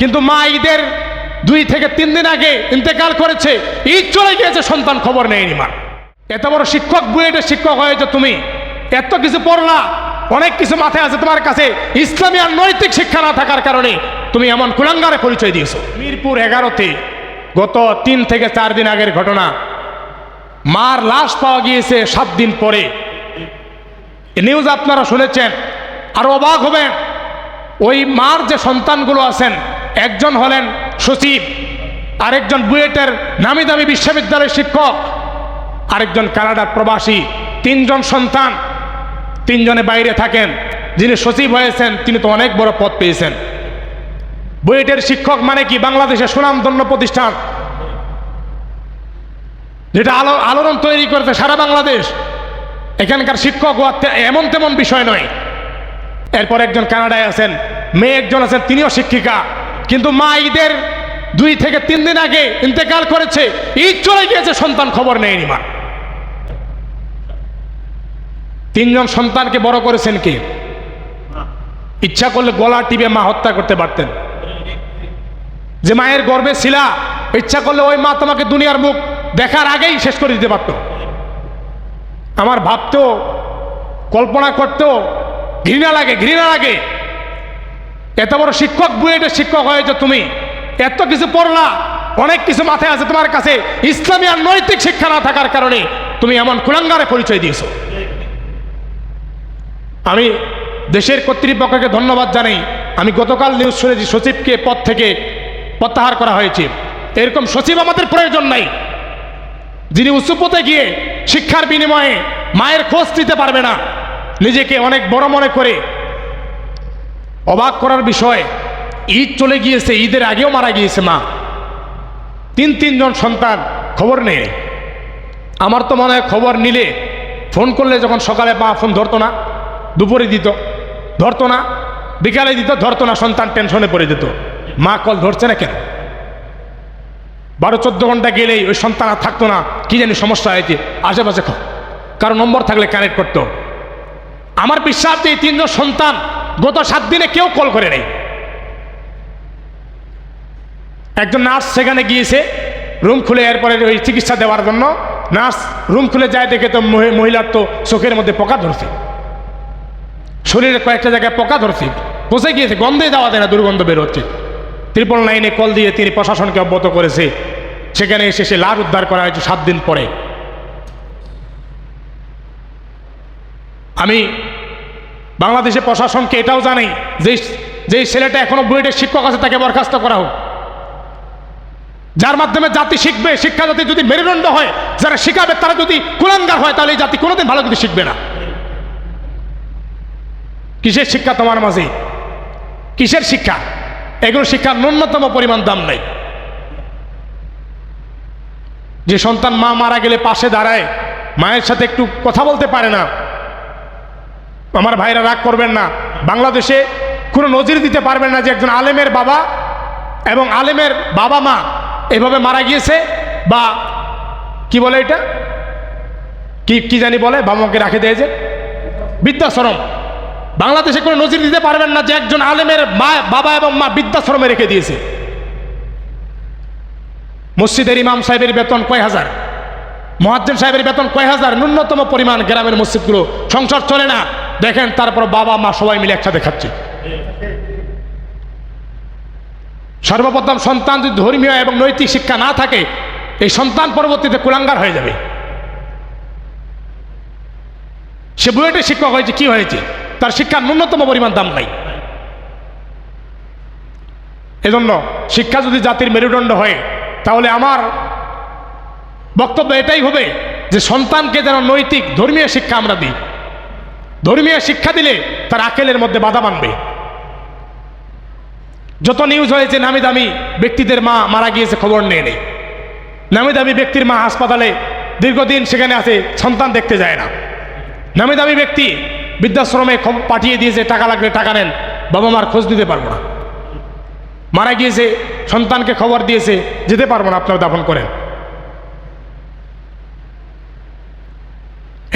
কিন্তু মা ঈদের 2 থেকে 3 দিন আগে ইন্তেকাল করেছে, ঈদ চলে গিয়েছে, সন্তান খবর নেয়নি মা। এত বড় শিক্ষক, বুয়েটের শিক্ষক হয়েছে তুমি, এত কিছু পড়লা, অনেক কিছু মাথায় আছে তোমার কাছে, ইসলামী আর নৈতিক শিক্ষা না থাকার কারণে তুমি এমন কুলাঙ্গারে পরিচয় দিয়েছো। মিরপুর 11-তে গত 3 থেকে 4 দিন আগের ঘটনা, মার লাশ পাওয়া গিয়েছে 7 দিন পরে। নিউজ আপনারা শুনেছেন, আর অবাক হবেন, ওই মার যে সন্তানগুলো আছেন, একজন হলেন সচিব, আরেকজন বুয়েটের নামি দামি বিশ্ববিদ্যালয়ের শিক্ষক, আরেকজন কানাডার প্রবাসী। 3 জন সন্তান, 3 জনে বাইরে থাকেন। যিনি সচিব হয়েছেন তিনি তো অনেক বড় পদ পেয়েছেন। বুয়েটের শিক্ষক মানে কি বাংলাদেশের সুনামধন্য প্রতিষ্ঠান, যেটা আলোড়ন তৈরি করেছে সারা বাংলাদেশ। এখানকার শিক্ষক এমন তেমন বিষয় নয়। এরপর একজন কানাডায় আছেন, মেয়ে একজন আছেন, তিনিও শিক্ষিকা, কিন্তু মা ঈদের 2 থেকে 3 দিন আগে ইন্তেকাল করেছে, ঈদ চলে গিয়েছে, সন্তান খবর নেয়নি মা। 3 জন সন্তানকে বড় করেছেন কে? ইচ্ছা করলে গলা টিপে মা হত্যা করতে পারতেন। যে মায়ের গর্ভে ছিলা, ইচ্ছা করলে ওই মা তোমাকে দুনিয়ার মুখ দেখার আগেই শেষ করে দিতে পারত। আমার ভাবতেও, কল্পনা করতেও ঘৃণা লাগে। এত বড় শিক্ষক, বুয়েটের শিক্ষক হয়েছে তুমি, এত কিছু পড়লা, অনেক কিছু মাথায় আছে তোমার কাছে, ইসলামী আর নৈতিক শিক্ষা না থাকার কারণে তুমি এমন কুলাঙ্গারে পরিচয় দিয়েছো। আমি দেশের কর্তৃপক্ষকে ধন্যবাদ জানাই। আমি গতকাল নিউজ শুনেছি সচিবকে পদ থেকে প্রত্যাহার করা হয়েছে। এরকম সচিব আমাদের প্রয়োজন নাই, যিনি উঁচু পদে গিয়ে শিক্ষার বিনিময়ে মায়ের খোঁজ নিতে পারবে না, নিজেকে অনেক বড় মনে করে। অবাক করার বিষয়, ঈদ চলে গিয়েছে, ঈদের আগেও মারা গিয়েছে মা। 3 জন সন্তান, খবর নেই। আমার তো মনে হয় খবর নিলে, ফোন করলে যখন সকালে মা ফোন ধরতো না, দুপুরে দিত, ধরতো না, বিকালে দিত, ধরতো না, সন্তান টেনশনে পড়ে যেত, মা কল ধরছে না কেন। 12-14 ঘন্টা গেলেই ওই সন্তান আর থাকতো না, কি জানি সমস্যা হয়েছে, আশেপাশে কারো নম্বর থাকলে কানেক্ট করতো। আমার বিশ্বাস যে এই 3 জন সন্তান গত 7 দিনে কেউ কল করে নেই। একজন নার্স সেখানে গিয়েছে রুম খুলে, এরপরে ওই চিকিৎসা দেওয়ার জন্য নার্স রুম খুলে যায়, দেখে তো মহিলার তো চোখের মধ্যে পোকা ধরছে, শরীরে কয়েকটা জায়গায় পোকা ধরছে, পচে গিয়েছে, গন্ধে যাওয়া যায় না, দুর্গন্ধ বের হচ্ছে। 999-এ কল দিয়ে তিনি প্রশাসনকে অবগত করেছে। সেখানে এসে সে লাশ উদ্ধার করা হয়েছে 7 দিন পরে। আমি বাংলাদেশের প্রশাসনকে এটাও জানাই যে ছেলেটা এখনো বুয়েটের শিক্ষক আছে, তাকে বরখাস্ত করা হোক। যার মাধ্যমে জাতি শিখবে, শিক্ষা জাতি যদি মেরুদণ্ড হয়, যারা শিখাবে তারা যদি কুলাঙ্গার হয়, তাহলে এই জাতি কোনোদিন ভালো কিছু শিখবে না। কিসের শিক্ষা তোমার মাঝে? কিসের শিক্ষা? এগুলো শিক্ষার ন্যূনতম পরিমাণ দাম নাই। যে সন্তান মা মারা গেলে পাশে দাঁড়ায়, মায়ের সাথে একটু কথা বলতে পারে না। আমার ভাইরা রাগ করবেন না, বাংলাদেশে কোনো নজির দিতে পারবেন না যে একজন আলেমের বাবা এবং আলেমের বাবা মা এভাবে মারা গিয়েছে, বা কি বলে এটা, কি জানি বলে, বাবা মাকে রাখে দেয় যে বৃদ্ধাশ্রম। বাংলাদেশে কোনো নজির দিতে পারবেন না যে একজন আলেমের বাবা এবং মা বৃদ্ধাশ্রমে রেখে দিয়েছে। মসজিদের ইমাম সাহেবের বেতন কয় হাজার, মুয়াজ্জিন সাহেবের বেতন কয় হাজার, ন্যূনতম পরিমাণ গ্রামের মসজিদগুলো সংসার চলে না। দেখেন, তারপর বাবা মা সবাই মিলে একসাথে খাচ্ছে। সর্বপ্রথম সন্তান যদি ধর্মীয় এবং নৈতিক শিক্ষা না থাকে, এই সন্তান পরবর্তীতে কুলাঙ্গার হয়ে যাবে। সে বুয়েটে শিক্ষক হয়েছে, কি হয়েছে? তার শিক্ষার ন্যূনতম পরিমাণ দাম নাই। এজন্য শিক্ষা যদি জাতির মেরুদণ্ড হয়, তাহলে আমার বক্তব্য এটাই হবে যে সন্তানকে যেন নৈতিক ধর্মীয় শিক্ষা আমরা দিই। ধর্মীয় শিক্ষা দিলে তার আকেলের মধ্যে বাধা মানবে। যত নিউজ হয়েছে, নামি দামি ব্যক্তিদের মা মারা গিয়েছে, খবর নিয়ে নেই। নামি দামি ব্যক্তির মা হাসপাতালে দীর্ঘদিন সেখানে আছে, সন্তান দেখতে যায় না। নামি দামি ব্যক্তি বৃদ্ধাশ্রমে পাঠিয়ে দিয়েছে, টাকা লাগলে টাকা নেন, বাবা মার খোঁজ নিতে পারবো না। মারা গিয়েছে, সন্তানকে খবর দিয়েছে, যেতে পারবো না, আপনারা দাফন করেন।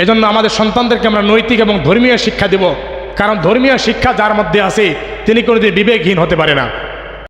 এজন্য আমাদের সন্তানদেরকে আমরা নৈতিক এবং ধর্মীয় শিক্ষা দেব, কারণ ধর্মীয় শিক্ষা যার মধ্যে আছে তিনি কোনোদিন বিবেকহীন হতে পারে না।